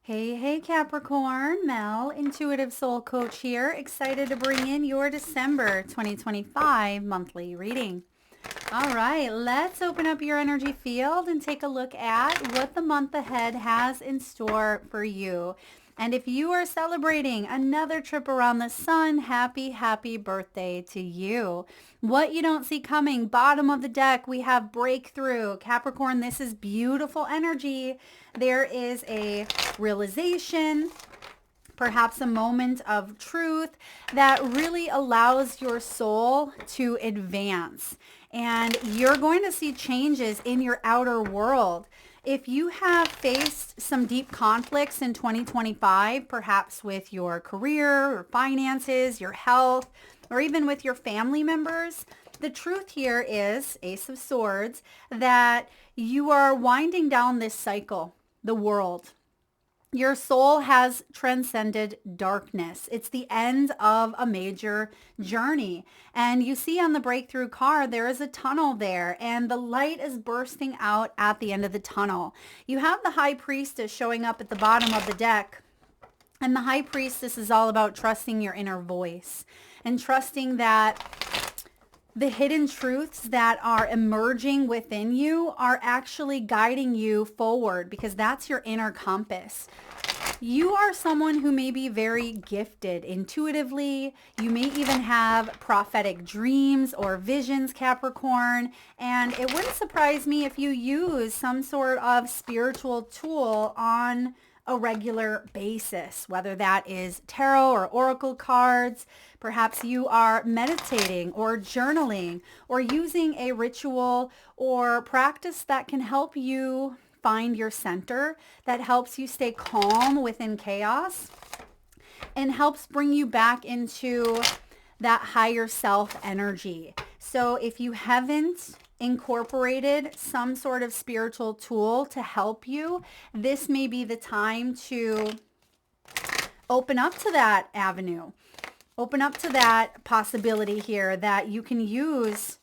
Hey, hey Capricorn, Mel, Intuitive Soul Coach here, excited to bring in your December 2025 monthly reading. All right, let's open up your energy field and take a look at what the month ahead has in store for you. And if you are celebrating another trip around the sun, happy, happy birthday to you. What you don't see coming, bottom of the deck, we have breakthrough. Capricorn, this is beautiful energy. There is a realization, perhaps a moment of truth that really allows your soul to advance. And you're going to see changes in your outer world. If you have faced some deep conflicts in 2025, perhaps with your career or finances, your health, or even with your family members, the truth here is, Ace of Swords, that you are winding down this cycle, the world. Your soul has transcended darkness. It's the end of a major journey. And you see on the breakthrough card, there is a tunnel there and the light is bursting out at the end of the tunnel. You have the High Priestess showing up at the bottom of the deck. And the High Priestess is all about trusting your inner voice and trusting that the hidden truths that are emerging within you are actually guiding you forward, because that's your inner compass. You are someone who may be very gifted intuitively. You may even have prophetic dreams or visions, Capricorn. And it wouldn't surprise me if you use some sort of spiritual tool on a regular basis, whether that is tarot or oracle cards. Perhaps you are meditating or journaling or using a ritual or practice that can help you find your center, that helps you stay calm within chaos and helps bring you back into that higher self energy. So if you haven't incorporated some sort of spiritual tool to help you, this may be the time to open up to that avenue. Open up to that possibility here that you can use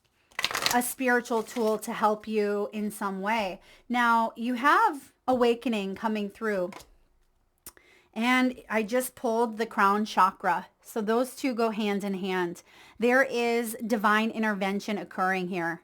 a spiritual tool to help you in some way. Now, you have awakening coming through. And I just pulled the crown chakra. So those two go hand in hand. There is divine intervention occurring here.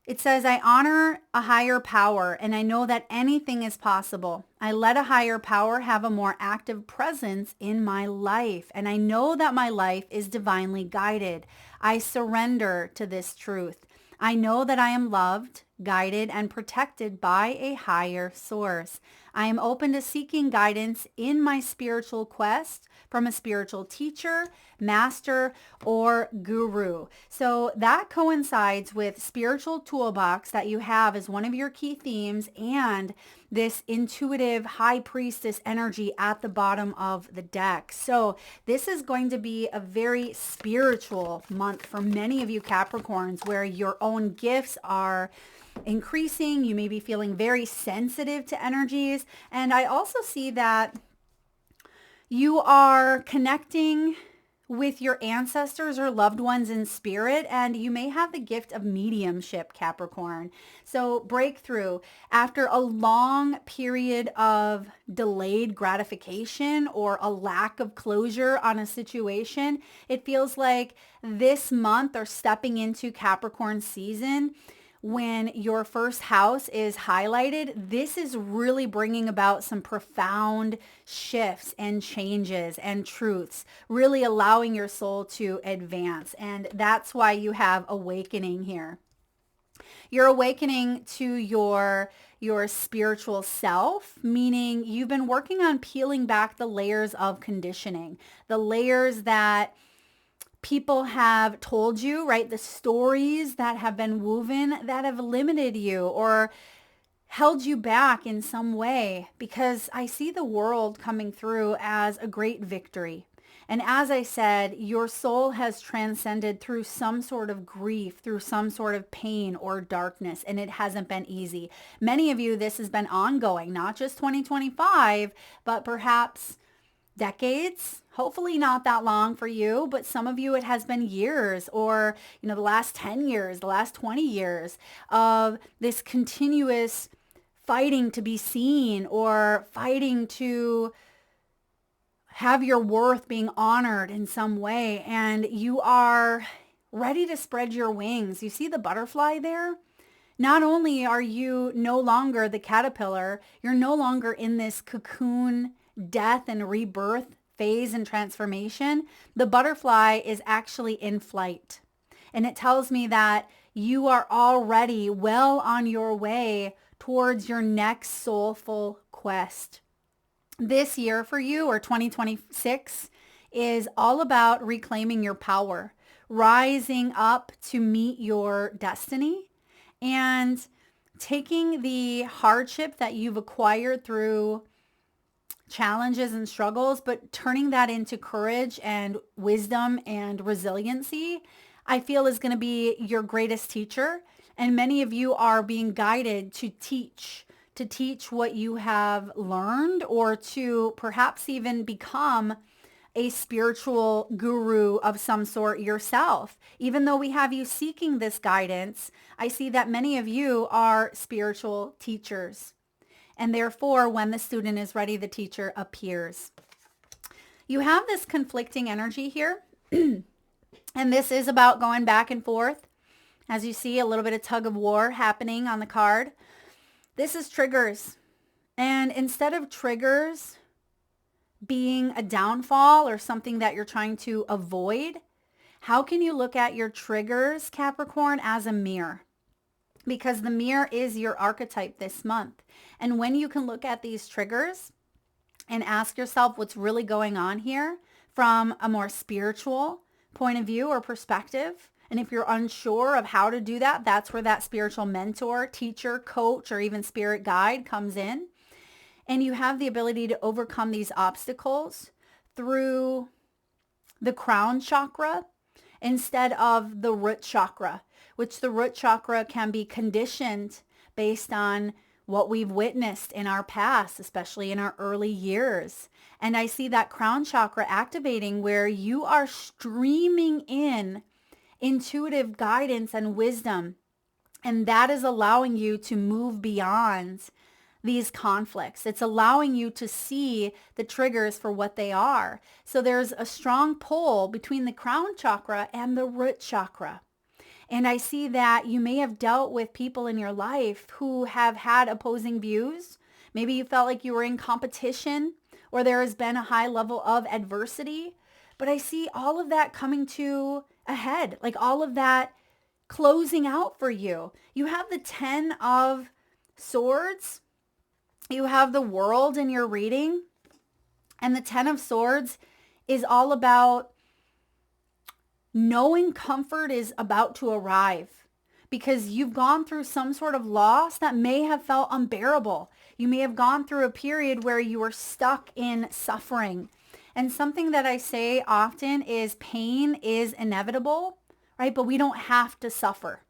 It says, I honor a higher power and I know that anything is possible. I let a higher power have a more active presence in my life. And I know that my life is divinely guided. I surrender to this truth. I know that I am loved, guided, and protected by a higher source. I am open to seeking guidance in my spiritual quest from a spiritual teacher, master, or guru. So that coincides with spiritual toolbox that you have as one of your key themes and this intuitive high priestess energy at the bottom of the deck. So this is going to be a very spiritual month for many of you Capricorns, where your own gifts are increasing. You may be feeling very sensitive to energies. And I also see that you are connecting with your ancestors or loved ones in spirit, and you may have the gift of mediumship, Capricorn. So breakthrough after a long period of delayed gratification or a lack of closure on a situation, it feels like this month or stepping into Capricorn season, when your first house is highlighted, this is really bringing about some profound shifts and changes and truths, really allowing your soul to advance. And that's why you have awakening here. You're awakening to your spiritual self, meaning you've been working on peeling back the layers of conditioning, the layers that people have told you, right? The stories that have been woven that have limited you or held you back in some way, because I see the world coming through as a great victory. And as I said, your soul has transcended through some sort of grief, through some sort of pain or darkness, and it hasn't been easy. Many of you, this has been ongoing, not just 2025, but perhaps decades, hopefully not that long for you, but some of you it has been years, or the last 10 years, the last 20 years of this continuous fighting to be seen or fighting to have your worth being honored in some way, and you are ready to spread your wings. You see the butterfly there? Not only are you no longer the caterpillar, you're no longer in this cocoon death and rebirth phase and transformation. The butterfly is actually in flight. And it tells me that you are already well on your way towards your next soulful quest. This year for you, or 2026, is all about reclaiming your power, rising up to meet your destiny, and taking the hardship that you've acquired through challenges and struggles, but turning that into courage and wisdom and resiliency, I feel is going to be your greatest teacher. And many of you are being guided to teach what you have learned, or to perhaps even become a spiritual guru of some sort yourself. Even though we have you seeking this guidance, I see that many of you are spiritual teachers. And therefore, when the student is ready, the teacher appears. You have this conflicting energy here. And this is about going back and forth. As you see, a little bit of tug of war happening on the card. This is triggers. And instead of triggers being a downfall or something that you're trying to avoid, how can you look at your triggers, Capricorn, as a mirror? Because the mirror is your archetype this month. And when you can look at these triggers and ask yourself what's really going on here from a more spiritual point of view or perspective, and if you're unsure of how to do that, that's where that spiritual mentor, teacher, coach, or even spirit guide comes in. And you have the ability to overcome these obstacles through the crown chakra instead of the root chakra, which the root chakra can be conditioned based on what we've witnessed in our past, especially in our early years. And I see that crown chakra activating where you are streaming in intuitive guidance and wisdom. And that is allowing you to move beyond these conflicts. It's allowing you to see the triggers for what they are. So there's a strong pull between the crown chakra and the root chakra. And I see that you may have dealt with people in your life who have had opposing views. Maybe you felt like you were in competition, or there has been a high level of adversity. But I see all of that coming to a head, like all of that closing out for you. You have the 10 of Swords. You have the World in your reading. And the 10 of Swords is all about knowing comfort is about to arrive, because you've gone through some sort of loss that may have felt unbearable. You may have gone through a period where you were stuck in suffering. And something that I say often is pain is inevitable, right? But we don't have to suffer.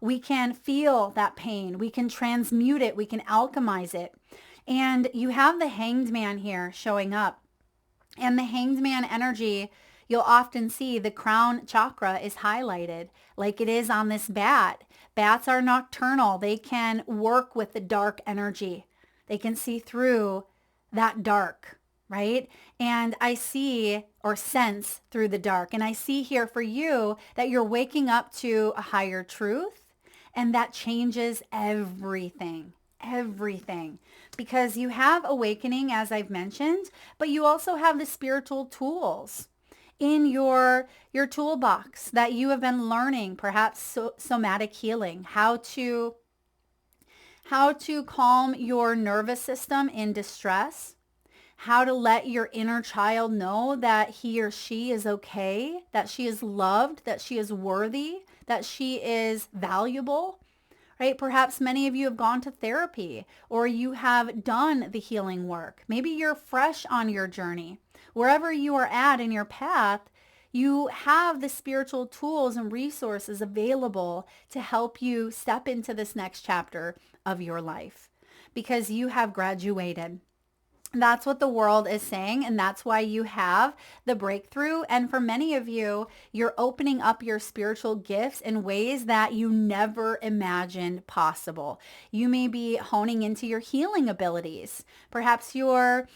We can feel that pain. We can transmute it. We can alchemize it. And you have the Hanged Man here showing up. And the Hanged Man energy, you'll often see the crown chakra is highlighted like it is on this bat. Bats are nocturnal. They can work with the dark energy. They can see through that dark, right? And I see or sense through the dark. And I see here for you that you're waking up to a higher truth, and that changes everything. Everything. Because you have awakening, as I've mentioned, but you also have the spiritual tools in your toolbox that you have been learning, perhaps somatic healing, how to calm your nervous system in distress, how to let your inner child know that he or she is okay, that she is loved, that she is worthy, that she is valuable, right? Perhaps many of you have gone to therapy, or you have done the healing work. Maybe you're fresh on your journey. Wherever you are at in your path, you have the spiritual tools and resources available to help you step into this next chapter of your life, because you have graduated. That's what the world is saying, and that's why you have the breakthrough. And for many of you, you're opening up your spiritual gifts in ways that you never imagined possible. You may be honing into your healing abilities. Perhaps your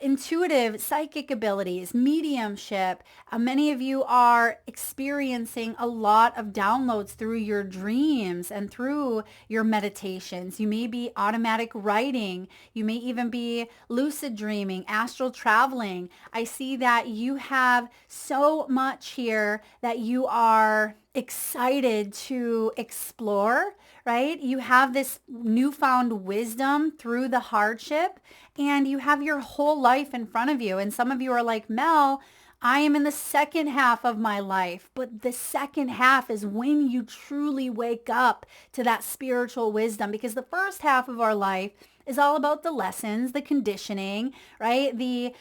intuitive psychic abilities, mediumship. Many of you are experiencing a lot of downloads through your dreams and through your meditations. You may be automatic writing. You may even be lucid dreaming, astral traveling. I see that you have so much here that you are excited to explore, right? You have this newfound wisdom through the hardship, and you have your whole life in front of you. And some of you are like, Mel, I am in the second half of my life, but the second half is when you truly wake up to that spiritual wisdom, because the first half of our life is all about the lessons, the conditioning, right? The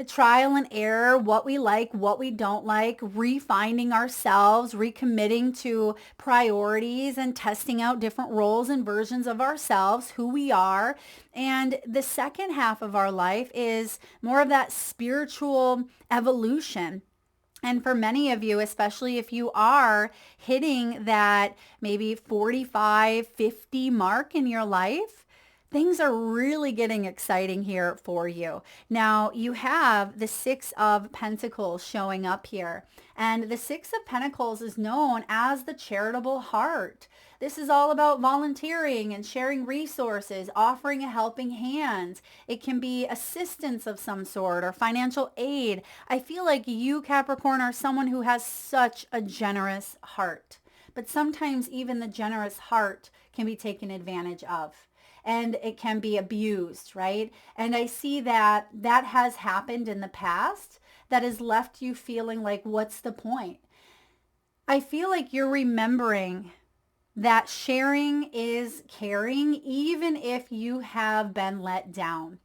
trial and error, what we like, what we don't like, refining ourselves, recommitting to priorities and testing out different roles and versions of ourselves, who we are. And the second half of our life is more of that spiritual evolution. And for many of you, especially if you are hitting that maybe 45, 50 mark in your life, things are really getting exciting here for you. Now, you have the Six of Pentacles showing up here. And the Six of Pentacles is known as the charitable heart. This is all about volunteering and sharing resources, offering a helping hand. It can be assistance of some sort or financial aid. I feel like you, Capricorn, are someone who has such a generous heart. But sometimes even the generous heart can be taken advantage of, and it can be abused, right? And I see that that has happened in the past that has left you feeling like, what's the point? I feel like you're remembering that sharing is caring, even if you have been let down.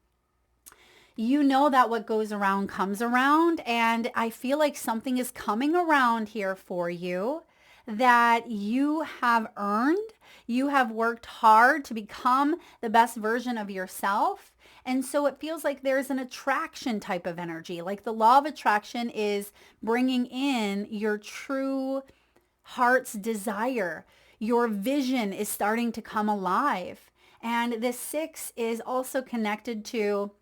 You know that what goes around comes around, and I feel like something is coming around here for you that you have earned. You have worked hard to become the best version of yourself. And so it feels like there's an attraction type of energy. Like the law of attraction is bringing in your true heart's desire. Your vision is starting to come alive. And the six is also connected to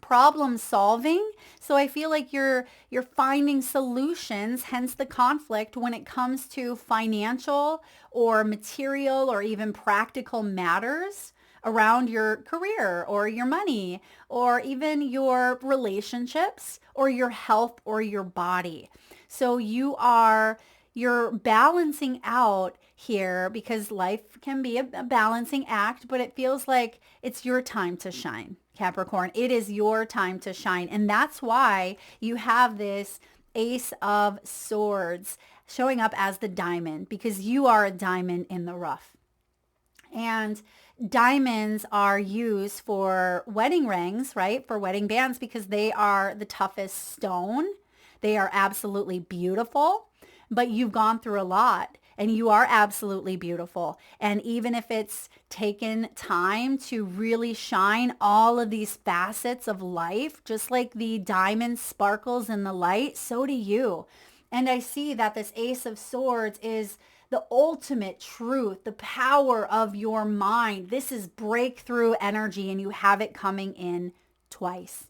problem solving. So I feel like you're finding solutions, hence the conflict when it comes to financial or material or even practical matters around your career or your money or even your relationships or your health or your body. So you're balancing out here because life can be a balancing act, but it feels like it's your time to shine. Capricorn, it is your time to shine. And that's why you have this Ace of Swords showing up as the diamond, because you are a diamond in the rough. And diamonds are used for wedding rings, right? For wedding bands, because they are the toughest stone. They are absolutely beautiful, but you've gone through a lot. And you are absolutely beautiful. And even if it's taken time to really shine all of these facets of life, just like the diamond sparkles in the light, so do you. And I see that this Ace of Swords is the ultimate truth, the power of your mind. This is breakthrough energy, and you have it coming in twice.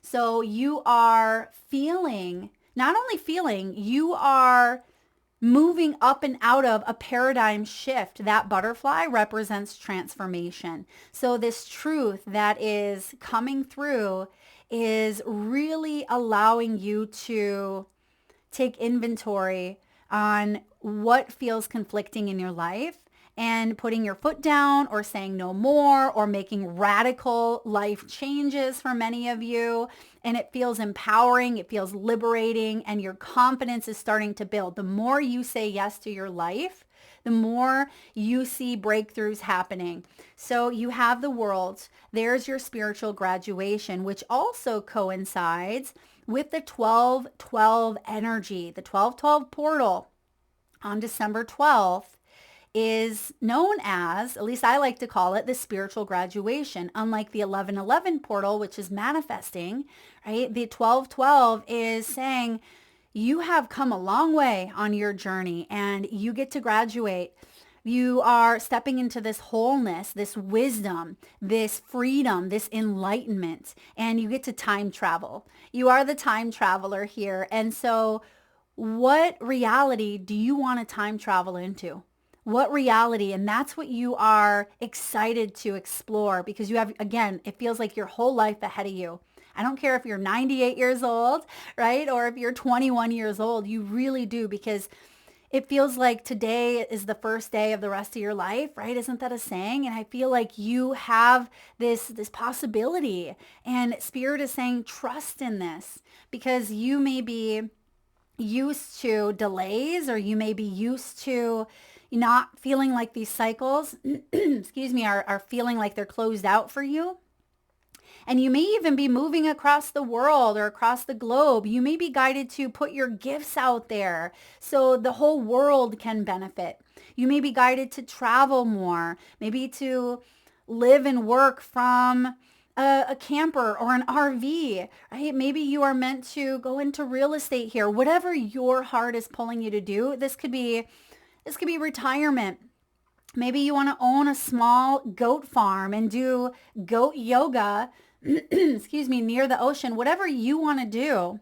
So you are feeling, not only feeling, you are moving up and out of a paradigm shift. That butterfly represents transformation. So this truth that is coming through is really allowing you to take inventory on what feels conflicting in your life and putting your foot down or saying no more or making radical life changes for many of you. And it feels empowering, it feels liberating, and your confidence is starting to build. The more you say yes to your life, the more you see breakthroughs happening. So you have the world. There's your spiritual graduation, which also coincides with the 12-12 energy. The 12-12 portal on December 12th is known as, at least I like to call it, the spiritual graduation. Unlike the 1111 portal, which is manifesting, right? The 1212 is saying you have come a long way on your journey and you get to graduate. You are stepping into this wholeness, this wisdom, this freedom, this enlightenment, and you get to time travel. You are the time traveler here. And so what reality do you want to time travel into? What reality? And that's what you are excited to explore, because you have, again, it feels like your whole life ahead of you. I don't care if you're 98 years old, right? Or if you're 21 years old, you really do, because it feels like today is the first day of the rest of your life, right? Isn't that a saying? And I feel like you have this possibility, and Spirit is saying, trust in this, because you may be used to delays, or you may be used to not feeling like these cycles, excuse me, are feeling like they're closed out for you. And you may even be moving across the world or across the globe. You may be guided to put your gifts out there so the whole world can benefit. You may be guided to travel more, maybe to live and work from a camper or an RV, right? Maybe you are meant to go into real estate here. Whatever your heart is pulling you to do, this could be retirement. Maybe you want to own a small goat farm and do goat yoga, excuse me, near the ocean. Whatever you want to do,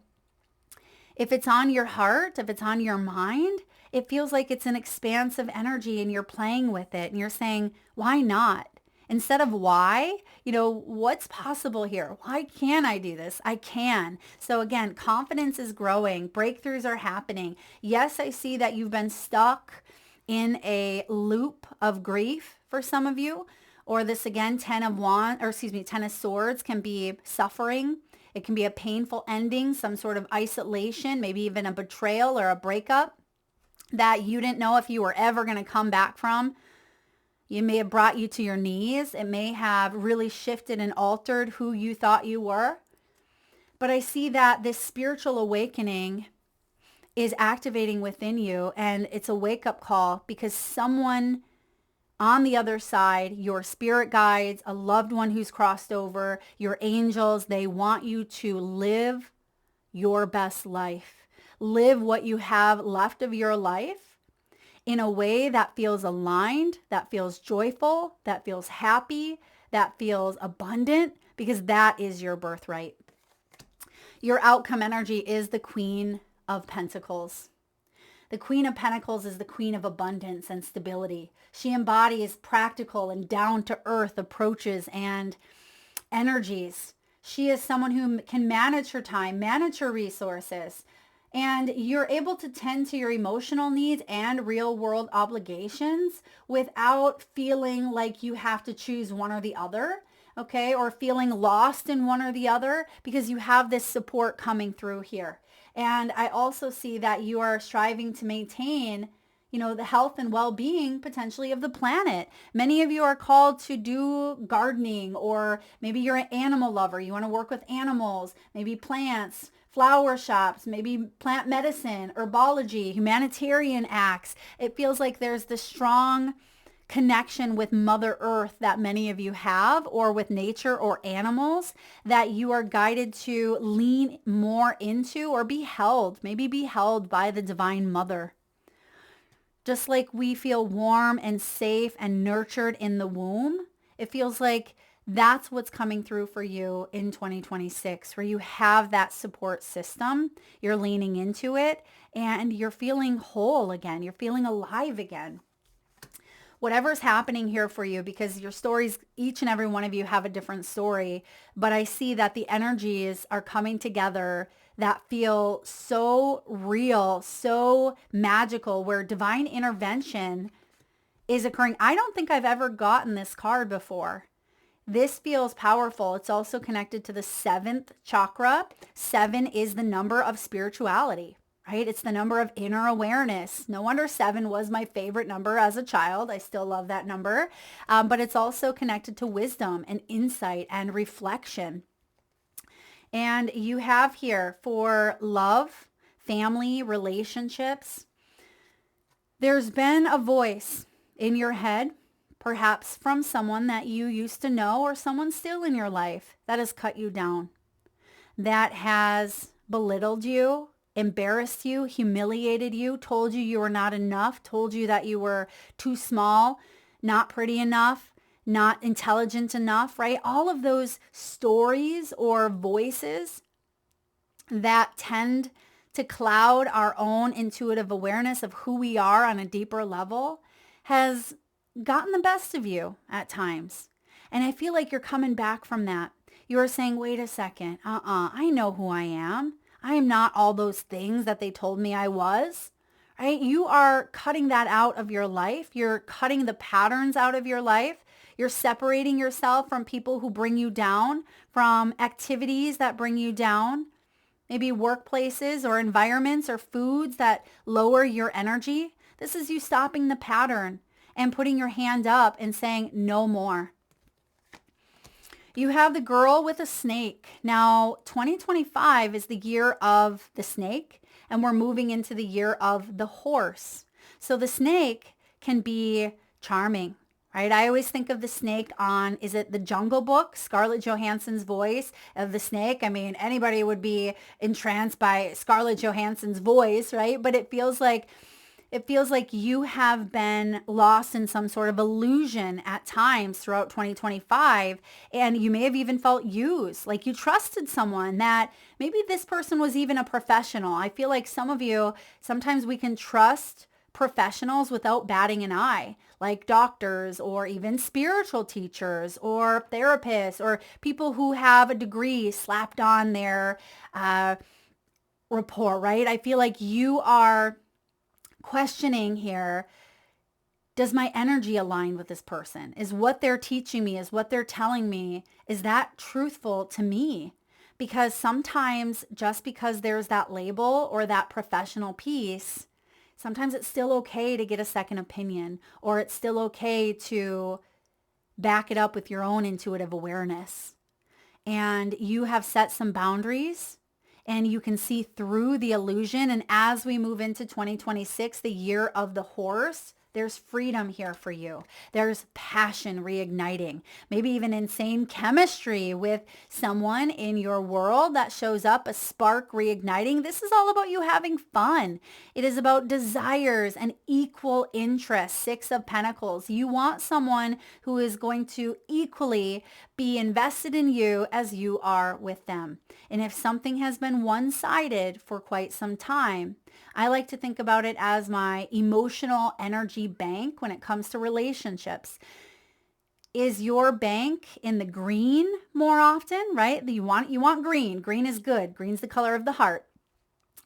if it's on your heart, if it's on your mind, it feels like it's an expansive energy and you're playing with it and you're saying, why not? Instead of why, what's possible here? Why can't I do this? I can. So again, confidence is growing. Breakthroughs are happening. Yes, I see that you've been stuck in a loop of grief for some of you, or this again, Ten of Swords can be suffering. It can be a painful ending, some sort of isolation, maybe even a betrayal or a breakup that you didn't know if you were ever going to come back from. It may have brought you to your knees. It may have really shifted and altered who you thought you were. But I see that this spiritual awakening is activating within you, and it's a wake-up call, because someone on the other side, your spirit guides, a loved one who's crossed over, your angels, they want you to live your best life. Live what you have left of your life in a way that feels aligned, that feels joyful, that feels happy, that feels abundant, because that is your birthright. Your outcome energy is the Queen of Pentacles. The Queen of Pentacles is the queen of abundance and stability. She embodies practical and down-to-earth approaches and energies. She is someone who can manage her time, manage her resources, and you're able to tend to your emotional needs and real-world obligations without feeling like you have to choose one or the other, okay, or feeling lost in one or the other, because you have this support coming through here. And I also see that you are striving to maintain, the health and well-being potentially of the planet. Many of you are called to do gardening, or maybe you're an animal lover. You want to work with animals, maybe plants, flower shops, maybe plant medicine, herbology, humanitarian acts. It feels like there's this strong connection with Mother Earth that many of you have, or with nature or animals, that you are guided to lean more into, or be held by the Divine Mother. Just like we feel warm and safe and nurtured in the womb, it feels like that's what's coming through for you in 2026, where you have that support system, you're leaning into it, and you're feeling whole again, you're feeling alive again. Whatever's happening here for you, because your stories, each and every one of you have a different story, but I see that the energies are coming together that feel so real, so magical, where divine intervention is occurring. I don't think I've ever gotten this card before. This feels powerful. It's also connected to the 7th chakra. 7 is the number of spirituality. Right? It's the number of inner awareness. No wonder 7 was my favorite number as a child. I still love that number. But it's also connected to wisdom and insight and reflection. And you have here for love, family, relationships. There's been a voice in your head, perhaps from someone that you used to know or someone still in your life that has cut you down, that has belittled you, embarrassed you, humiliated you, told you were not enough, told you that you were too small, not pretty enough, not intelligent enough, right? All of those stories or voices that tend to cloud our own intuitive awareness of who we are on a deeper level has gotten the best of you at times. And I feel like you're coming back from that. You are saying, wait a second, I know who I am. I am not all those things that they told me I was, right? You are cutting that out of your life. You're cutting the patterns out of your life. You're separating yourself from people who bring you down, from activities that bring you down, maybe workplaces or environments or foods that lower your energy. This is you stopping the pattern and putting your hand up and saying, no more. You have the girl with a snake. Now, 2025 is the year of the snake, and we're moving into the year of the horse. So the snake can be charming, right? I always think of the snake on, is it the Jungle Book? Scarlett Johansson's voice of the snake. I mean, anybody would be entranced by Scarlett Johansson's voice, right? But it feels like you have been lost in some sort of illusion at times throughout 2025. And you may have even felt used, like you trusted someone, that maybe this person was even a professional. I feel like some of you, sometimes we can trust professionals without batting an eye, like doctors or even spiritual teachers or therapists or people who have a degree slapped on their report, right? I feel like you are questioning here, does my energy align with this person? Is what they're teaching me, is what they're telling me, is that truthful to me? Because sometimes just because there's that label or that professional piece, sometimes it's still okay to get a second opinion, or it's still okay to back it up with your own intuitive awareness. And you have set some boundaries, and you can see through the illusion. And as we move into 2026, the year of the horse, there's freedom here for you. There's passion reigniting, maybe even insane chemistry with someone in your world that shows up, a spark reigniting. This is all about you having fun. It is about desires and equal interest. 6 of Pentacles. You want someone who is going to equally be invested in you as you are with them. And if something has been one-sided for quite some time, I like to think about it as my emotional energy bank when it comes to relationships. Is your bank in the green more often, right? You want green. Green is good. Green's the color of the heart.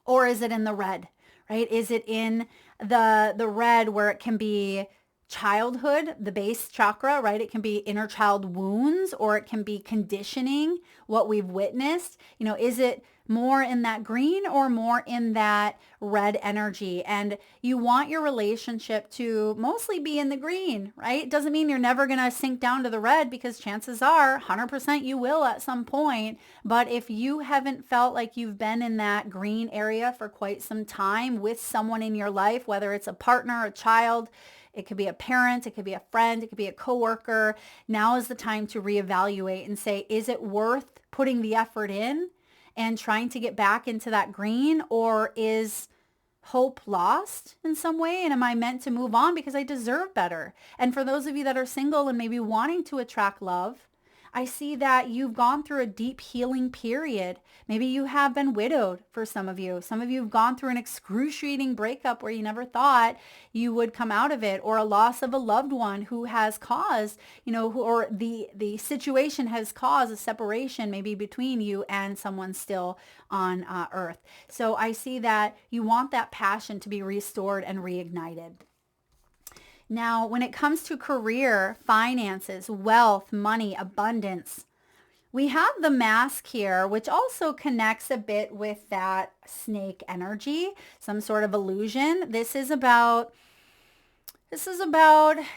Or is it in the red, right? Is it in the red where it can be childhood, the base chakra, right? It can be inner child wounds, or it can be conditioning, what we've witnessed. Is it more in that green or more in that red energy? And you want your relationship to mostly be in the green, right? It doesn't mean you're never going to sink down to the red, because chances are 100% you will at some point. But if you haven't felt like you've been in that green area for quite some time with someone in your life, whether it's a partner, a child, it could be a parent, it could be a friend, it could be a coworker, now is the time to reevaluate and say, is it worth putting the effort in and trying to get back into that green, or is hope lost in some way? And am I meant to move on because I deserve better? And for those of you that are single and maybe wanting to attract love, I see that you've gone through a deep healing period. Maybe you have been widowed for some of you. Some of you have gone through an excruciating breakup where you never thought you would come out of it, or a loss of a loved one who has caused, or the situation has caused a separation maybe between you and someone still on earth. So I see that you want that passion to be restored and reignited. Now, when it comes to career, finances, wealth, money, abundance, we have the mask here, which also connects a bit with that snake energy, some sort of illusion. This is about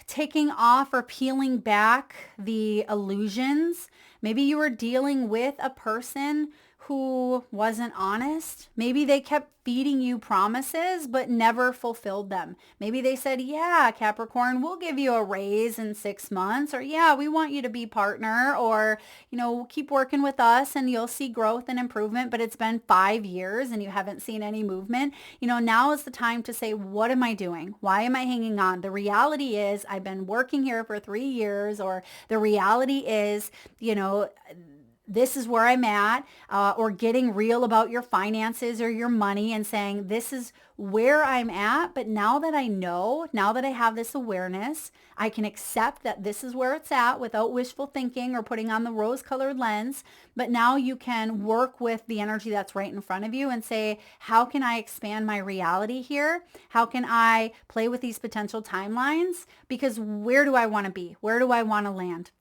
taking off or peeling back the illusions. Maybe you were dealing with a person who wasn't honest. Maybe they kept feeding you promises but never fulfilled them. Maybe they said, yeah, Capricorn, we'll give you a raise in 6 months, or yeah, we want you to be partner, or, keep working with us and you'll see growth and improvement, but it's been 5 years and you haven't seen any movement. Now is the time to say, what am I doing? Why am I hanging on? The reality is I've been working here for 3 years, or the reality is, this is where I'm at, or getting real about your finances or your money and saying, this is where I'm at. But now that I know, now that I have this awareness, I can accept that this is where it's at without wishful thinking or putting on the rose-colored lens. But now you can work with the energy that's right in front of you and say, how can I expand my reality here? How can I play with these potential timelines? Because where do I want to be? Where do I want to land?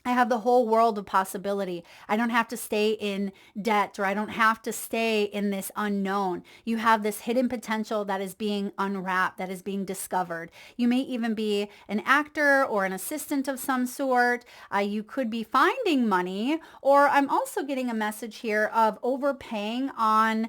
I have the whole world of possibility. I don't have to stay in debt, or I don't have to stay in this unknown. You have this hidden potential that is being unwrapped, that is being discovered. You may even be an actor or an assistant of some sort. You could be finding money, or I'm also getting a message here of overpaying on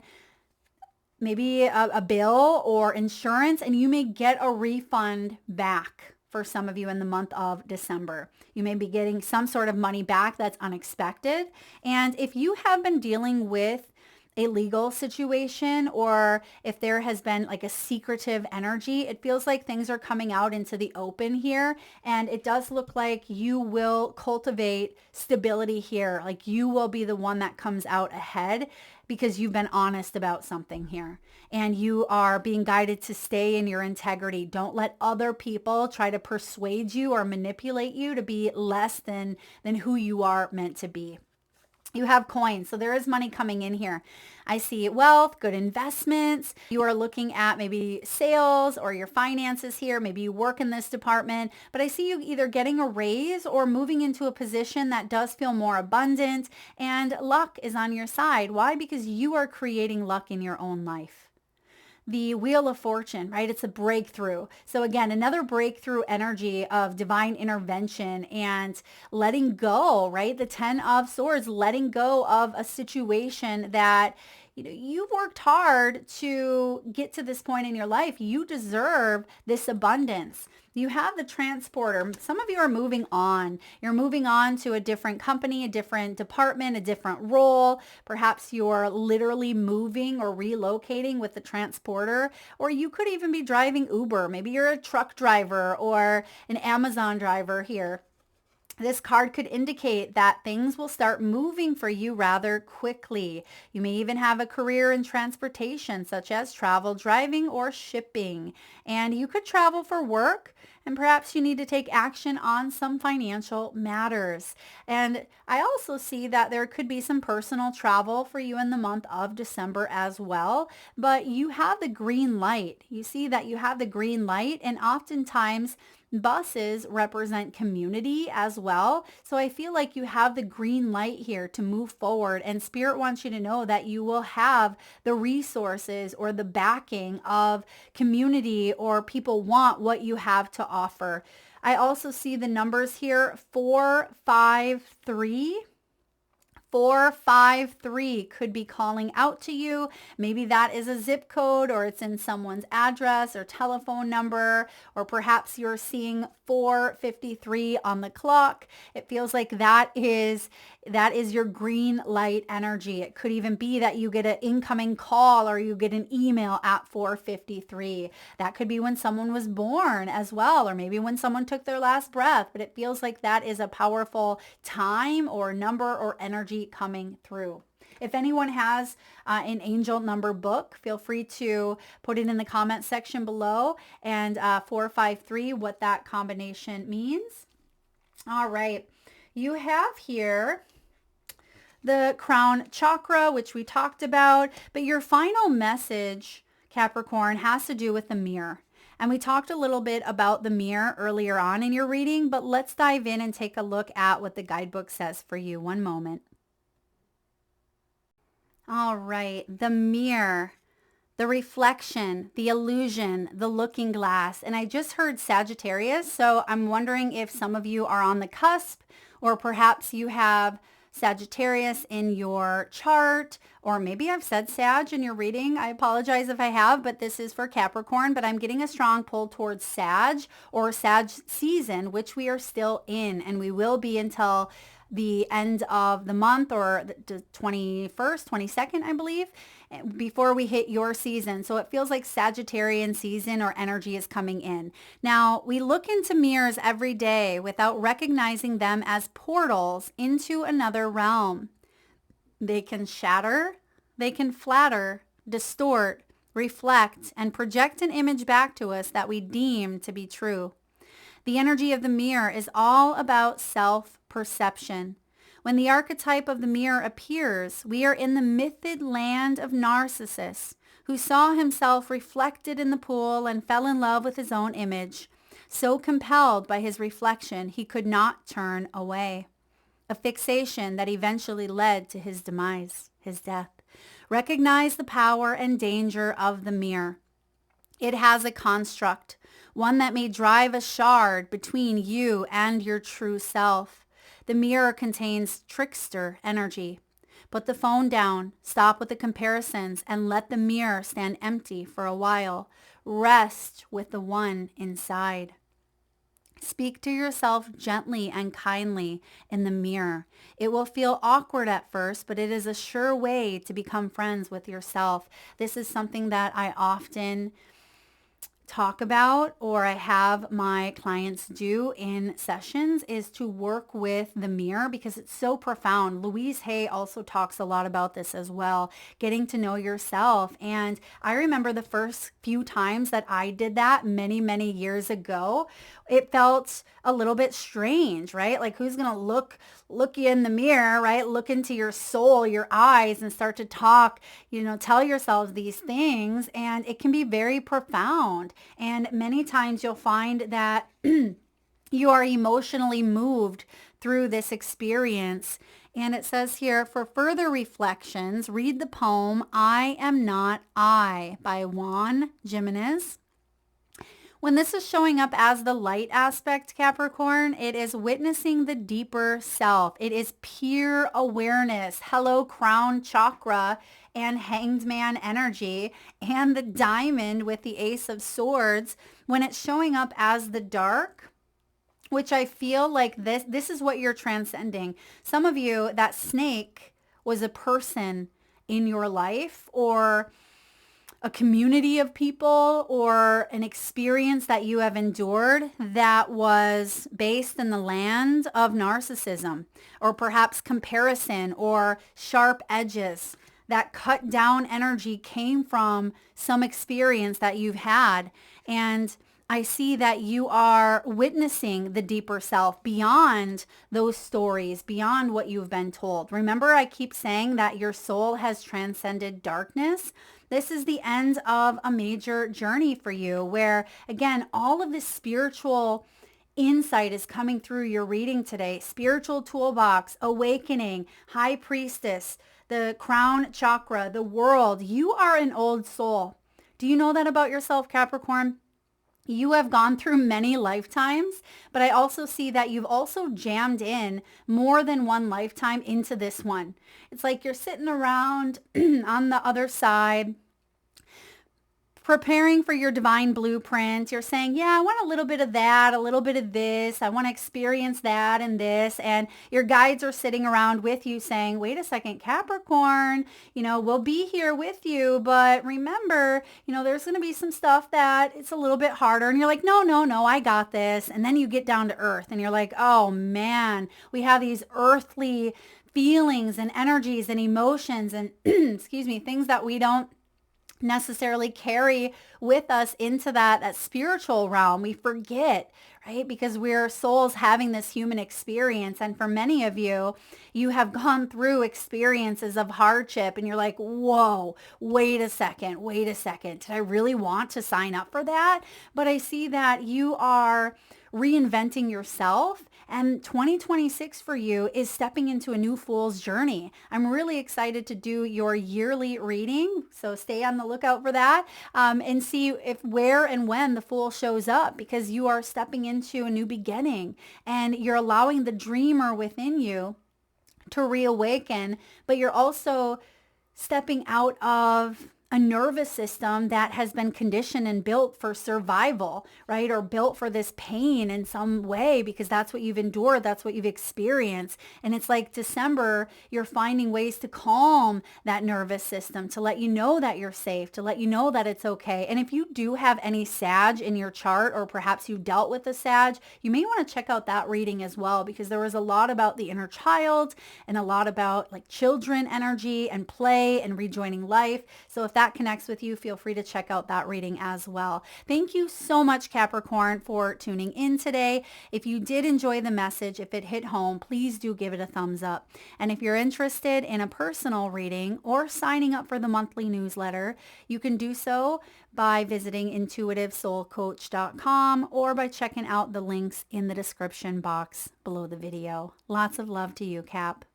maybe a bill or insurance, and you may get a refund back. For some of you in the month of December, you may be getting some sort of money back that's unexpected. And if you have been dealing with a legal situation, or if there has been like a secretive energy, it feels like things are coming out into the open here. And it does look like you will cultivate stability here. Like you will be the one that comes out ahead because you've been honest about something here, and you are being guided to stay in your integrity. Don't let other people try to persuade you or manipulate you to be less than who you are meant to be. You have coins, so there is money coming in here. I see wealth, good investments. You are looking at maybe sales or your finances here. Maybe you work in this department, but I see you either getting a raise or moving into a position that does feel more abundant, and luck is on your side. Why? Because you are creating luck in your own life. The Wheel of Fortune, right? It's a breakthrough. So again, another breakthrough energy of divine intervention and letting go, right? The 10 of Swords, letting go of a situation that you've worked hard to get to this point in your life. You deserve this abundance. You have the Transporter. Some of you are moving on. You're moving on to a different company, a different department, a different role. Perhaps you're literally moving or relocating with the Transporter, or you could even be driving Uber. Maybe you're a truck driver or an Amazon driver here. This card could indicate that things will start moving for you rather quickly. You may even have a career in transportation, such as travel, driving, or shipping. And you could travel for work, and perhaps you need to take action on some financial matters. And I also see that there could be some personal travel for you in the month of December as well. But you have the green light. You see that you have the green light, and oftentimes buses represent community as well. So I feel like you have the green light here to move forward, and Spirit wants you to know that you will have the resources or the backing of community, or people want what you have to offer. I also see the numbers here, 453. 453 could be calling out to you. Maybe that is a zip code, or it's in someone's address or telephone number, or perhaps you're seeing 453 on the clock. It feels like that is your green light energy. It could even be that you get an incoming call or you get an email at 453. That could be when someone was born as well, or maybe when someone took their last breath. But it feels like that is a powerful time or number or energy coming through. If anyone has an angel number book, feel free to put it in the comment section below, and 453, what that combination means. All right. You have here the crown chakra, which we talked about, but your final message, Capricorn, has to do with the mirror. And we talked a little bit about the mirror earlier on in your reading, but let's dive in and take a look at what the guidebook says for you. One moment. All right, the mirror, the reflection, the illusion, the looking glass. And I just heard Sagittarius, so I'm wondering if some of you are on the cusp, or perhaps you have Sagittarius in your chart, or maybe I've said Sag in your reading. I apologize if I have, but this is for Capricorn, but I'm getting a strong pull towards Sag or Sag season, which we are still in, and we will be until the end of the month, or the 21st, 22nd, I believe, before we hit your season. So it feels like Sagittarian season or energy is coming in. Now, we look into mirrors every day without recognizing them as portals into another realm. They can shatter, they can flatter, distort, reflect, and project an image back to us that we deem to be true. The energy of the mirror is all about self-perception. When the archetype of the mirror appears, we are in the mythed land of Narcissus, who saw himself reflected in the pool and fell in love with his own image. So compelled by his reflection, he could not turn away. A fixation that eventually led to his demise, his death. Recognize the power and danger of the mirror. It has a construct, one that may drive a shard between you and your true self. The mirror contains trickster energy. Put the phone down, stop with the comparisons, and let the mirror stand empty for a while. Rest with the one inside. Speak to yourself gently and kindly in the mirror. It will feel awkward at first, but it is a sure way to become friends with yourself. This is something that I often talk about, or I have my clients do in sessions, is to work with the mirror, because it's so profound. Louise Hay also talks a lot about this as well, getting to know yourself. And I remember the first few times that I did that many, many years ago, it felt a little bit strange, right? Like, who's going to look you in the mirror, right? Look into your soul, your eyes, and start to talk, tell yourselves these things. And it can be very profound. And many times you'll find that you are emotionally moved through this experience. And it says here, for further reflections, read the poem, I Am Not I by Juan Jimenez. When this is showing up as the light aspect, Capricorn, it is witnessing the deeper self. It is pure awareness. Hello, crown chakra and hanged man energy, and the diamond with the ace of swords. When it's showing up as the dark, which I feel like this is what you're transcending. Some of you, that snake was a person in your life, or a community of people, or an experience that you have endured that was based in the land of narcissism, or perhaps comparison, or sharp edges. That cut down energy came from some experience that you've had. And I see that you are witnessing the deeper self beyond those stories, beyond what you've been told. Remember, I keep saying that your soul has transcended darkness. This is the end of a major journey for you, where, again, all of this spiritual insight is coming through your reading today. Spiritual toolbox, awakening, high priestess, the crown chakra, the world. You are an old soul. Do you know that about yourself, Capricorn? You have gone through many lifetimes, but I also see that you've also jammed in more than one lifetime into this one. It's like you're sitting around on the other side, preparing for your divine blueprint. You're saying, yeah, I want a little bit of that, a little bit of this. I want to experience that and this. And your guides are sitting around with you saying, wait a second, Capricorn, we'll be here with you. But remember, there's going to be some stuff that it's a little bit harder. And you're like, no, I got this. And then you get down to earth and you're like, oh man, we have these earthly feelings and energies and emotions and excuse me, things that we don't necessarily carry with us into that spiritual realm. We forget, right? Because we're souls having this human experience. And for many of you, you have gone through experiences of hardship and you're like, whoa, wait a second. Did I really want to sign up for that? But I see that you are reinventing yourself, and 2026 for you is stepping into a new fool's journey. I'm really excited to do your yearly reading, so stay on the lookout for that, and see if where and when the fool shows up, because you are stepping into a new beginning and you're allowing the dreamer within you to reawaken, but you're also stepping out of a nervous system that has been conditioned and built for survival, right? Or built for this pain in some way because that's what you've endured. That's what you've experienced. And it's like December, you're finding ways to calm that nervous system, to let you know that you're safe, to let you know that it's okay. And if you do have any Sag in your chart, or perhaps you dealt with a Sag, you may want to check out that reading as well, because there was a lot about the inner child and a lot about like children energy and play and rejoining life. So if that connects with you, feel free to check out that reading as well. Thank you so much, Capricorn, for tuning in today. If you did enjoy the message, if it hit home, please do give it a thumbs up. And if you're interested in a personal reading or signing up for the monthly newsletter, you can do so by visiting intuitivesoulcoach.com or by checking out the links in the description box below the video. Lots of love to you, Cap.